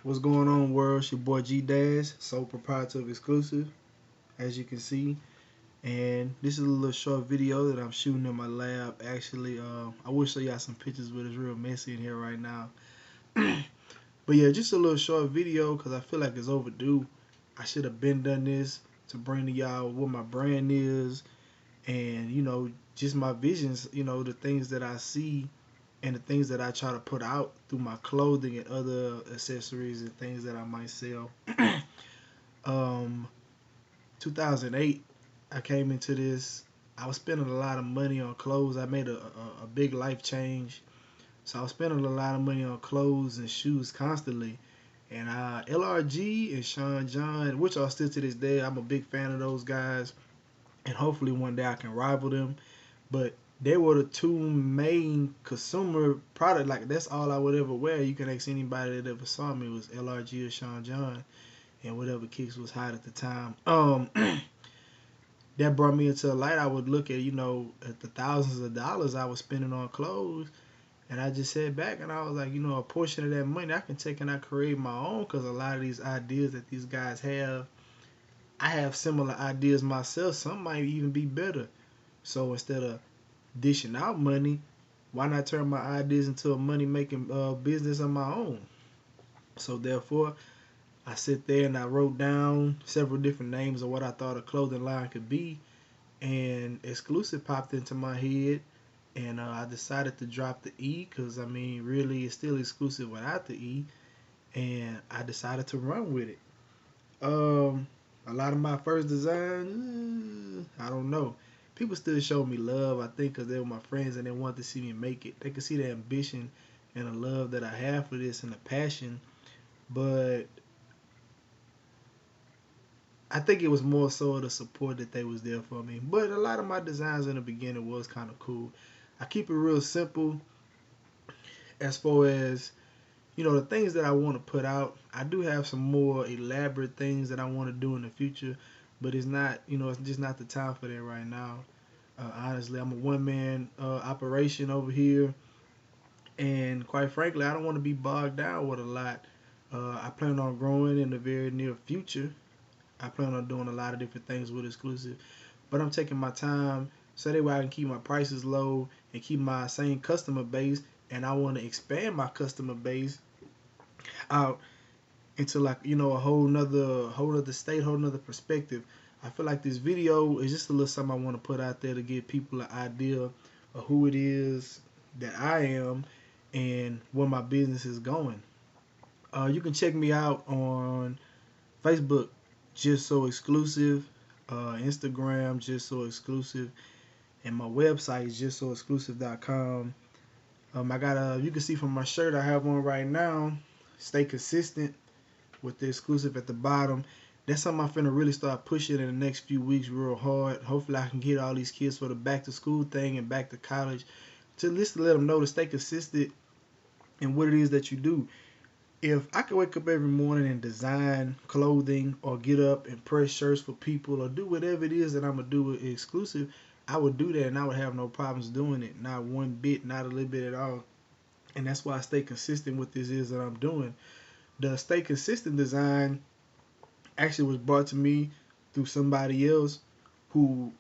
What's going on, world? It's your boy G Dash, sole proprietor of Xclusive, as you can see. And this is a little short video that I'm shooting in my lab. Actually, I will show y'all some pictures, but it's real messy in here right now. But yeah, just a little short video because I feel like it's overdue. I should have been done this to bring to y'all what my brand is and, just my visions, the things that I see and the things that I try to put out through my clothing and other accessories and things that I might sell. um, 2008, I came into this. I was spending a lot of money on clothes. I made a big life change. So I was spending a lot of money on clothes and shoes constantly. And LRG and Sean John, which are still to this day, I'm a big fan of those guys. And hopefully one day I can rival them. But they were the two main consumer product. Like that's all I would ever wear. You can ask anybody that ever saw me, it was LRG or Sean John, and whatever kicks was hot at the time. That brought me into a light. I would look at the thousands of dollars I was spending on clothes, and I just sat back and I was like, a portion of that money I can take and I create my own, because a lot of these ideas that these guys have, I have similar ideas myself. Some might even be better. So instead of dishing out money, why not turn my ideas into a money making business of my own? So therefore, I sit there and I wrote down several different names of what I thought a clothing line could be, and Xclusive popped into my head, and I decided to drop the E because I mean, really, it's still exclusive without the E, and I decided to run with it. Um, a lot of my first designs, I don't know. People still show me love, I think, because they were my friends and they wanted to see me make it. They could see the ambition and the love that I have for this and the passion, but I think it was more so the support that they was there for me. But a lot of my designs in the beginning was kind of cool. I keep it real simple as far as the things that I want to put out. I do have some more elaborate things that I want to do in the future, but it's not, it's just not the time for that right now. Honestly, I'm a one man operation over here, and quite frankly, I don't want to be bogged down with a lot. I plan on growing in the very near future. I plan on doing a lot of different things with Xclusive, but I'm taking my time so that way I can keep my prices low and keep my same customer base. And I want to expand my customer base out into, like, a whole nother state, whole nother perspective. I feel like this video is just a little something I want to put out there to give people an idea of who it is that I am and where my business is going. You can check me out on Facebook, Just So Xclusive, Instagram, Just So Xclusive, and my website is justsoexclusive.com. I got you can see from my shirt I have on right now, stay consistent, with the exclusive at the bottom. That's something I'm finna really start pushing in the next few weeks real hard. Hopefully I can get all these kids for the back to school thing and back to college, to just let them know to stay consistent in what it is that you do. If I could wake up every morning and design clothing or get up and press shirts for people or do whatever it is that I'm going to do with Xclusive, I would do that and I would have no problems doing it. Not one bit, not a little bit at all. And that's why I stay consistent with this is that I'm doing. The stay consistent design actually was brought to me through somebody else who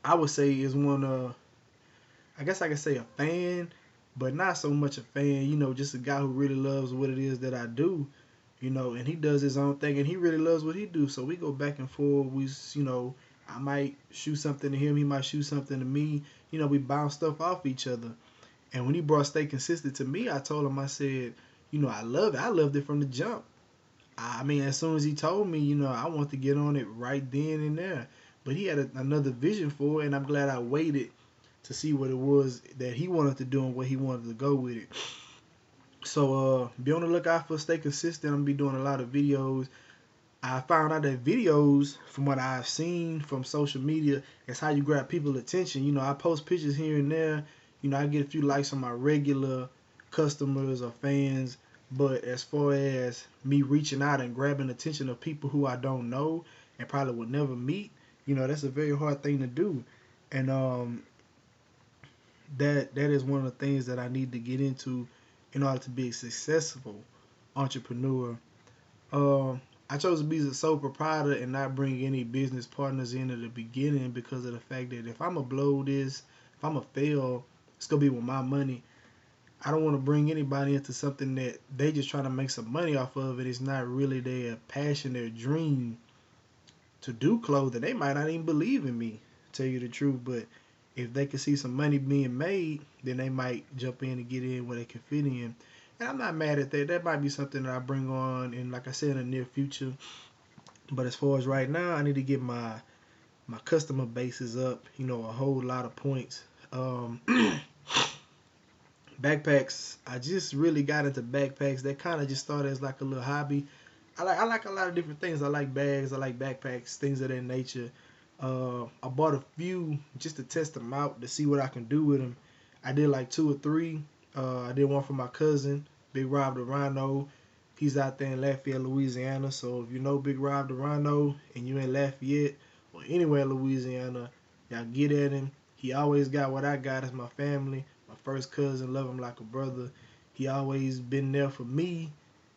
I would say is one of, I guess I could say a fan, but not so much a fan, just a guy who really loves what it is that I do, and he does his own thing and he really loves what he do. So we go back and forth. I might shoot something to him, he might shoot something to me. We bounce stuff off each other. And when he brought Stay Consistent to me, I told him, I said, I love it. I loved it from the jump. I mean, as soon as he told me, I want to get on it right then and there. But he had another vision for it, and I'm glad I waited to see what it was that he wanted to do and where he wanted to go with it. So be on the lookout for Stay Consistent. I'm gonna be doing a lot of videos. I found out that videos, from what I've seen from social media, is how you grab people's attention. I post pictures here and there. I get a few likes on my regular customers or fans. But as far as me reaching out and grabbing the attention of people who I don't know and probably will never meet, that's a very hard thing to do. And that is one of the things that I need to get into in order to be successful entrepreneur. I chose to be the sole proprietor and not bring any business partners in at the beginning because of the fact that if I'm gonna blow this, if I'm gonna fail, it's gonna be with my money. I don't want to bring anybody into something that they just trying to make some money off of it. It's not really their passion, their dream to do clothing. They might not even believe in me, to tell you the truth. But if they can see some money being made, then they might jump in and get in where they can fit in. And I'm not mad at that. That might be something that I bring on, and like I said, in the near future. But as far as right now, I need to get my customer bases up. A whole lot of points. Backpacks. I just really got into backpacks. That kind of just started as like a little hobby. I like a lot of different things. I like bags. I like backpacks. Things of that nature. I bought a few just to test them out to see what I can do with them. I did like 2 or 3. I did one for my cousin, Big Rob the Rhino. He's out there in Lafayette, Louisiana. So if you know Big Rob the Rhino and you in Lafayette or anywhere in Louisiana, y'all get at him. He always got what I got as my family. My first cousin, love him like a brother. He always been there for me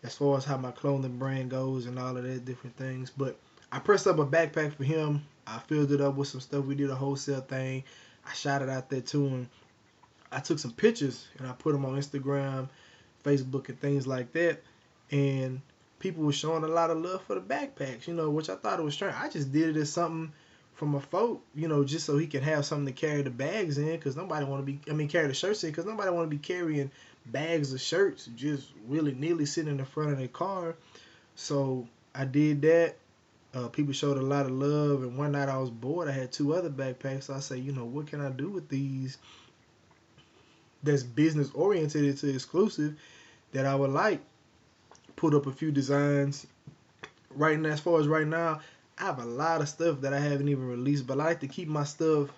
as far as how my clothing brand goes and all of that different things. But I pressed up a backpack for him. I filled it up with some stuff. We did a wholesale thing. I shot it out there to him. I took some pictures and I put them on Instagram, Facebook, and things like that. And people were showing a lot of love for the backpacks, which I thought it was strange. I just did it as something from a folk, just so he can have something to carry the bags in, because nobody want to carry the shirts in, because nobody want to be carrying bags of shirts just willy-nilly sitting in the front of their car. So I did that. People showed a lot of love, and one night I was bored. I had 2 other backpacks. So I say, what can I do with these that's business oriented to Xclusive that I would like? Put up a few designs. Right now, as far as right now, I have a lot of stuff that I haven't even released, but I like to keep my stuff,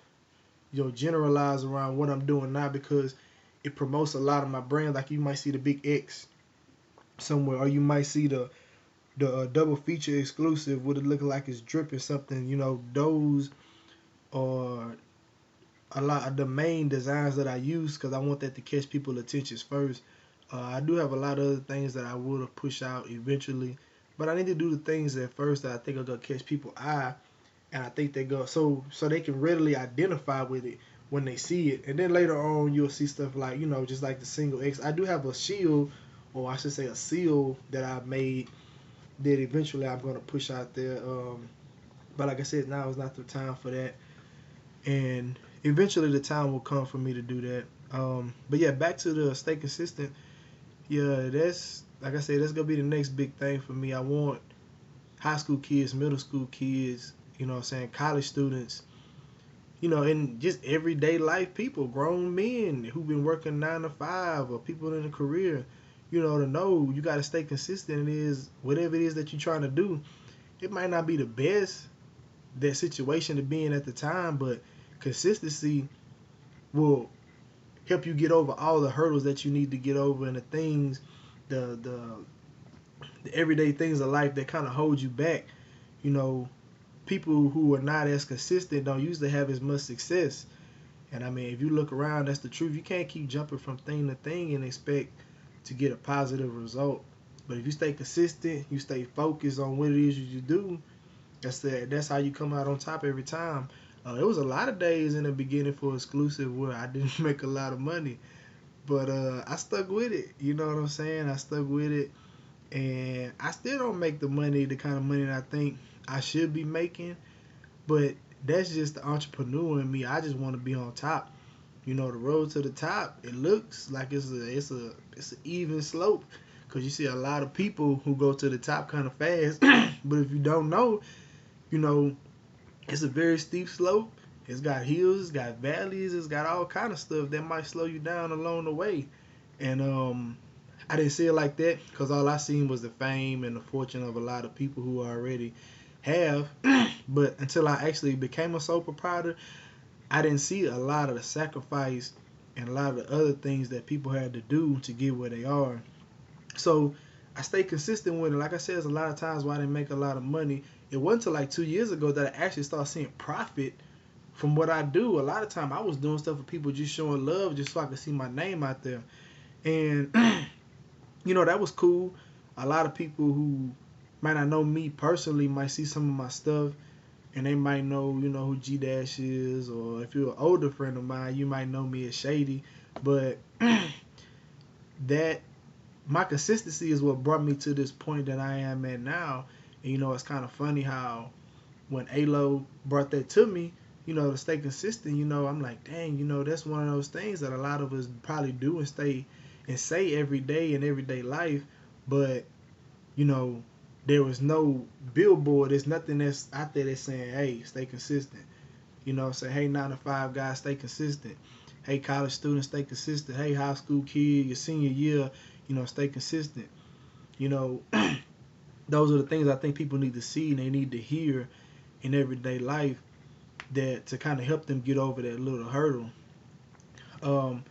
generalized around what I'm doing now, because it promotes a lot of my brand. Like you might see the big X somewhere, or you might see the double feature Xclusive with it looking like it's dripping something. Those are a lot of the main designs that I use, because I want that to catch people's attention first. I do have a lot of other things that I would have pushed out eventually, but I need to do the things at first that I think are gonna catch people's eye, and I think they go so they can readily identify with it when they see it. And then later on, you'll see stuff like just like the single X. I do have a shield, or I should say a seal, that I made that eventually I'm gonna push out there. But like I said, now is not the time for that, and eventually the time will come for me to do that. But yeah, back to the stay consistent. Yeah, that's like I said, that's gonna be the next big thing for me. I want high school kids, middle school kids, college students, and just everyday life people, grown men who've been working 9 to 5, or people in a career, to know you got to stay consistent. It is whatever it is that you're trying to do. It might not be the best that situation to be in at the time, but consistency will help you get over all the hurdles that you need to get over, and the things, the everyday things of life that kind of hold you back. People who are not as consistent don't usually have as much success. And if you look around, that's the truth. You can't keep jumping from thing to thing and expect to get a positive result. But if you stay consistent, you stay focused on what it is you do, that's how you come out on top every time. There was a lot of days in the beginning for Xclusive where I didn't make a lot of money, but I stuck with it. You know what I'm saying? I stuck with it, and I still don't make the kind of money that I think I should be making. But that's just the entrepreneur in me. I just want to be on top. The road to the top, it looks like it's an even slope, because you see a lot of people who go to the top kind of fast. But if you don't know, it's a very steep slope. It's got hills, it's got valleys, it's got all kind of stuff that might slow you down along the way. And I didn't see it like that, because all I seen was the fame and the fortune of a lot of people who already have. But until I actually became a sole proprietor, I didn't see a lot of the sacrifice and a lot of the other things that people had to do to get where they are. So I stayed consistent with it. Like I said, there's a lot of times where I didn't make a lot of money. It wasn't until like 2 years ago that I actually started seeing profit from what I do. A lot of time I was doing stuff for people, just showing love, just so I could see my name out there. And that was cool. a lot of people who might not know me personally might see some of my stuff and they might know, who G Dash is, or if you're an older friend of mine, you might know me as Shady. But that my consistency is what brought me to this point that I am at now. And it's kind of funny how when Alo brought that to me, to stay consistent, I'm like, dang, that's one of those things that a lot of us probably do and stay and say every day in everyday life, but you know, there was no billboard. There's nothing that's out there that's saying, hey, stay consistent. Say, hey, 9 to 5 guys, stay consistent. Hey, college students, stay consistent. Hey, high school kid, your senior year, stay consistent. You know, those are the things I think people need to see and they need to hear in everyday life that to kind of help them get over that little hurdle. Um,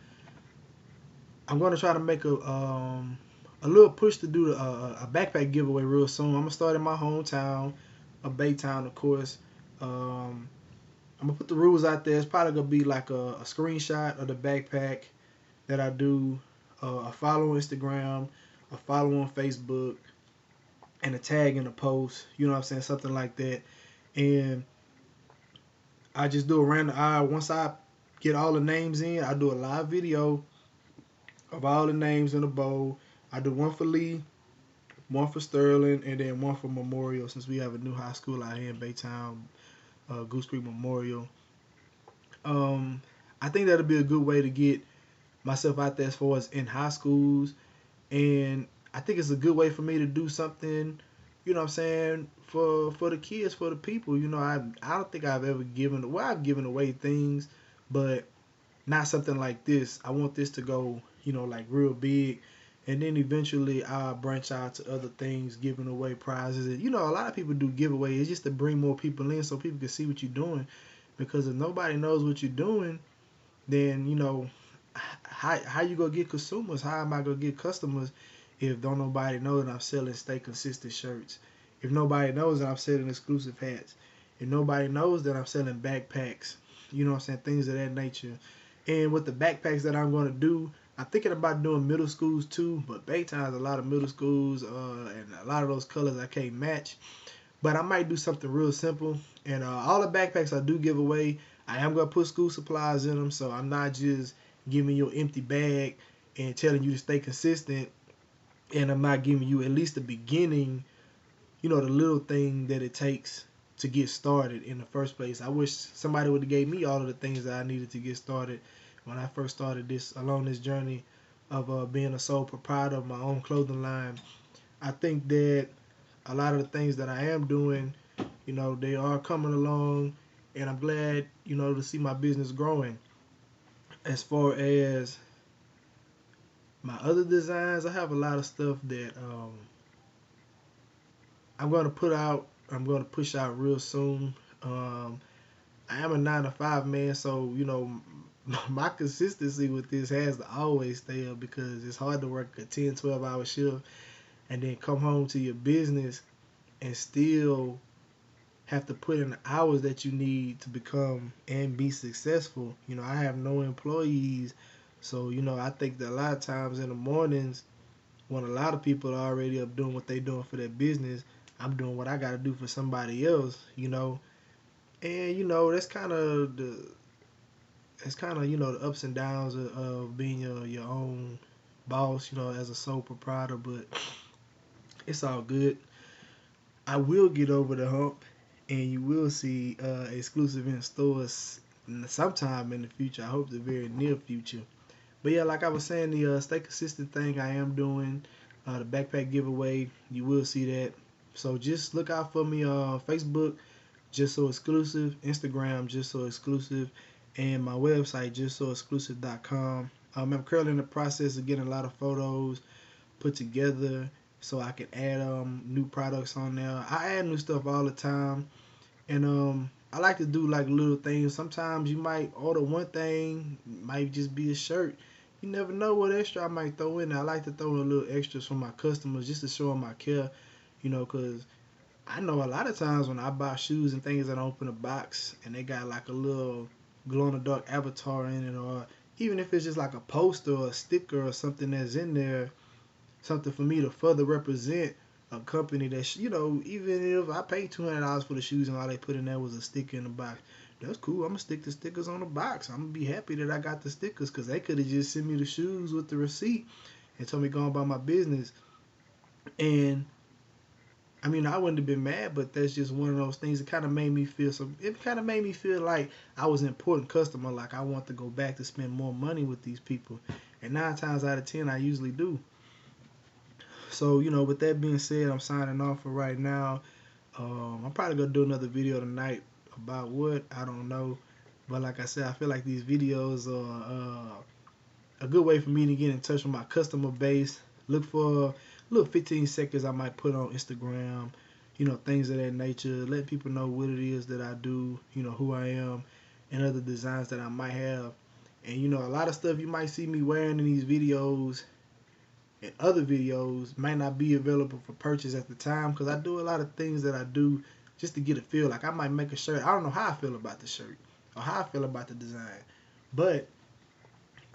I'm going to try to make a little push to do a backpack giveaway real soon. I'm gonna start in my hometown of Baytown, of course. I'm gonna put the rules out there. It's probably gonna be like a screenshot of the backpack that I do, a follow on Instagram, a follow on Facebook, and a tag in the post. You know what I'm saying? Something like that. And I just do a random. Once I get all the names in, I do a live video of all the names in the bowl. I do one for Lee, one for Sterling, and then one for Memorial, since we have a new high school out here in Baytown, Goose Creek Memorial. Um, I think that'll be a good way to get myself out there as far as in high schools, and I think it's a good way for me to do something, what I'm saying, for the kids, for the people. I don't think I've ever I've given away things, but not something like this. I want this to go, like real big. And then eventually I'll branch out to other things, giving away prizes. And, a lot of people do giveaways just to bring more people in so people can see what you're doing. Because if nobody knows what you're doing, then, how you going to get consumers? How am I going to get customers if don't nobody know that I'm selling Stay Consistent shirts? If nobody knows that I'm selling exclusive hats? If nobody knows that I'm selling backpacks? You know what I'm saying? Things of that nature. And with the backpacks that I'm going to do, I'm thinking about doing middle schools too, but Baytown has a lot of middle schools, and a lot of those colors I can't match. But I might do something real simple. And all the backpacks I do give away, I am going to put school supplies in them, so I'm not just giving you an empty bag and telling you to stay consistent, and I'm not giving you at least the beginning, the little thing that it takes to get started in the first place. I wish somebody would have gave me all of the things that I needed to get started when I first started this journey of being a sole proprietor of my own clothing line. I think that a lot of the things that I am doing, they are coming along, and I'm glad, to see my business growing. As far as my other designs, I have a lot of stuff that I'm going to put out. I'm going to push out real soon. I am a 9 to 5 man, so my consistency with this has to always stay up because it's hard to work a 10, 12-hour shift and then come home to your business and still have to put in the hours that you need to become and be successful. I have no employees, so I think that a lot of times in the mornings when a lot of people are already up doing what they're doing for their business, I'm doing what I got to do for somebody else. And that's kind of the ups and downs of being your own boss, as a sole proprietor. But it's all good. I will get over the hump, and you will see Xclusive in stores sometime in the future. I hope the very near future. But yeah, like I was saying, the stay consistent thing I am doing, the backpack giveaway, you will see that. So just look out for me on Facebook, Just So Xclusive, Instagram, Just So Xclusive, and my website, justsoexclusive.com. I'm currently in the process of getting a lot of photos put together so I can add new products on there. I add new stuff all the time, and I like to do like little things. Sometimes you might order one thing, might just be a shirt. You never know what extra I might throw in there. I like to throw in a little extras for my customers just to show them I care, because I know a lot of times when I buy shoes and things, and I open a box and they got like a little glow in the dark avatar in it, or even if it's just like a poster or a sticker or something that's in there, something for me to further represent a company that, you know, even if I paid $200 for the shoes and all they put in there was a sticker in the box, that's cool. I'm gonna stick the stickers on the box. I'm gonna be happy that I got the stickers, because they could have just sent me the shoes with the receipt and told me go on about my business. And I mean, I wouldn't have been mad, but that's just one of those things. It kind of made me feel It kind of made me feel like I was an important customer. Like I want to go back to spend more money with these people, and 9 times out of 10, I usually do. So, you know, with that being said, I'm signing off for right now. I'm probably gonna do another video tonight about what, I don't know, but like I said, I feel like these videos are a good way for me to get in touch with my customer base. Look for little 15 seconds I might put on Instagram, you know, things of that nature. Let people know what it is that I do, you know, who I am, and other designs that I might have. And you know, a lot of stuff you might see me wearing in these videos and other videos might not be available for purchase at the time, because I do a lot of things that I do just to get a feel. Like I might make a shirt. I don't know how I feel about the shirt or how I feel about the design, but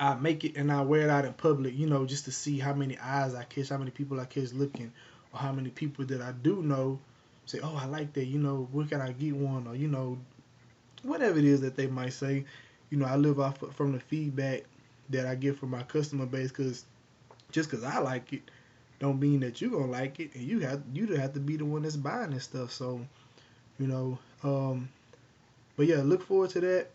I make it and I wear it out in public, you know, just to see how many eyes I catch, how many people I catch looking, or how many people that I do know say, oh, I like that, you know, where can I get one? Or, you know, whatever it is that they might say. You know, I live off from the feedback that I get from my customer base, because just because I like it don't mean that you're going to like it, and you have to be the one that's buying this stuff. So, you know, but yeah, look forward to that.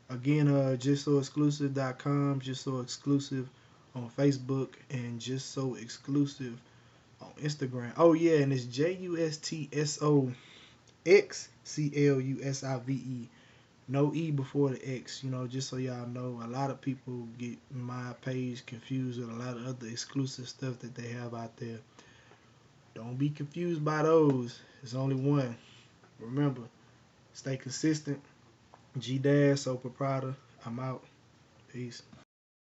Again, justsoexclusive.com, just so exclusive on Facebook, and just so exclusive on Instagram. Oh yeah, and it's JUSTSOXCLUSIVE. No E before the X, you know, just so y'all know. A lot of people get my page confused with a lot of other exclusive stuff that they have out there. Don't be confused by those. It's only one. Remember, stay consistent. G Dad, Sole Proprietor. I'm out. Peace.